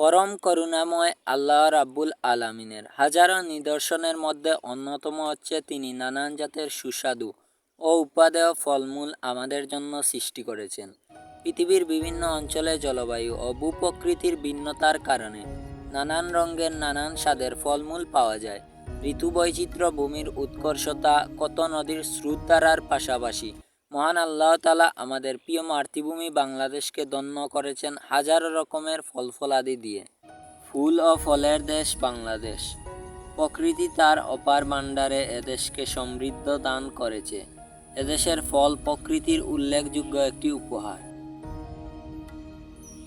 পরম করুণাময় আল্লাহ রাব্বুল আলামিনের হাজারো নিদর্শনের মধ্যে অন্যতম হচ্ছে তিনি নানান জাতের সুস্বাদু ও উপাদেয় ফলমূল আমাদের জন্য সৃষ্টি করেছেন। পৃথিবীর বিভিন্ন অঞ্চলে জলবায়ু ও ভূপ্রকৃতির ভিন্নতার কারণে নানান রঙের নানান স্বাদের ফলমূল পাওয়া যায়। ঋতু বৈচিত্র্য, ভূমির উৎকর্ষতা, কত নদীর স্রোতধারার পাশাপাশি মহান আল্লাহ তাআলা আমাদের প্রিয় মাতৃভূমি বাংলাদেশকে ধন্য করেছেন হাজারো রকমের ফল-ফলাদি দিয়ে। ফুল ও ফলের দেশ বাংলাদেশ। প্রকৃতি তার অপার ভাণ্ডারে এদেশকে সমৃদ্ধ দান করেছে। এদেশের ফল প্রকৃতির উল্লেখযোগ্য একটি উপহার।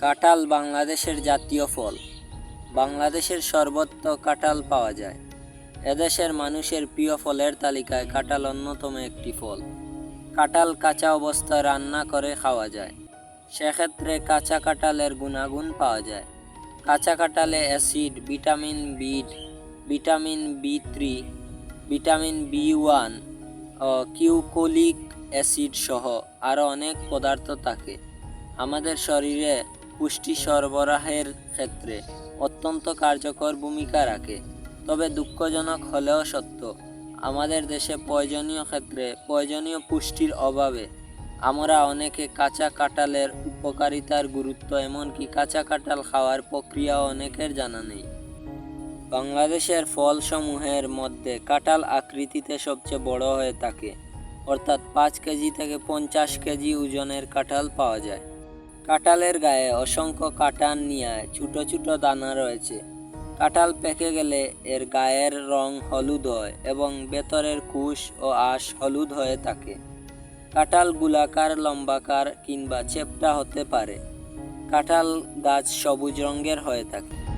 কাঁঠাল বাংলাদেশের জাতীয় ফল। বাংলাদেশের সর্বত্র কাঁঠাল পাওয়া যায়। এদেশের মানুষের প্রিয় ফলের তালিকায় কাঁঠাল অন্যতম একটি ফল। কাঁঠাল কাঁচা অবস্থায় রান্না করে খাওয়া যায়। সেক্ষেত্রে কাঁচা কাঁঠালের গুণাগুণ পাওয়া যায়। কাঁচা কাঁঠালে অ্যাসিড, ভিটামিন বি, ভিটামিন বি3, ভিটামিন বি1 ও কিউকোলিক অ্যাসিড সহ আরও অনেক পদার্থ থাকে। আমাদের শরীরে পুষ্টি সরবরাহের ক্ষেত্রে অত্যন্ত কার্যকর ভূমিকা রাখে। তবে দুঃখজনক হলেও সত্য, আমাদের দেশে প্রয়োজনীয় পুষ্টির অভাবে আমরা অনেকে কাঁচা কাঁঠালের উপকারিতার গুরুত্ব, এমনকি কাঁচা কাঁঠাল খাওয়ার প্রক্রিয়াও অনেকের জানা নেই। বাংলাদেশের ফলসমূহের মধ্যে কাঁঠাল আকৃতিতে সবচেয়ে বড় হয়ে থাকে, অর্থাৎ 5 কেজি থেকে 50 কেজি ওজনের কাঁঠাল পাওয়া যায়। কাঁঠালের গায়ে অসংখ্য কাঁটার নিয়ায় ছোট ছোট দানা রয়েছে। কাঁঠাল পেকে গেলে এর গায়ের রং হলুদ হয় এবং ভেতরের কুশ ও আঁশ হলুদ হয়ে থাকে। কাঁঠাল গোলাকার, লম্বাকার কিংবা চ্যাপ্টা হতে পারে। কাঁঠাল গাছ সবুজ রঙের হয়ে থাকে।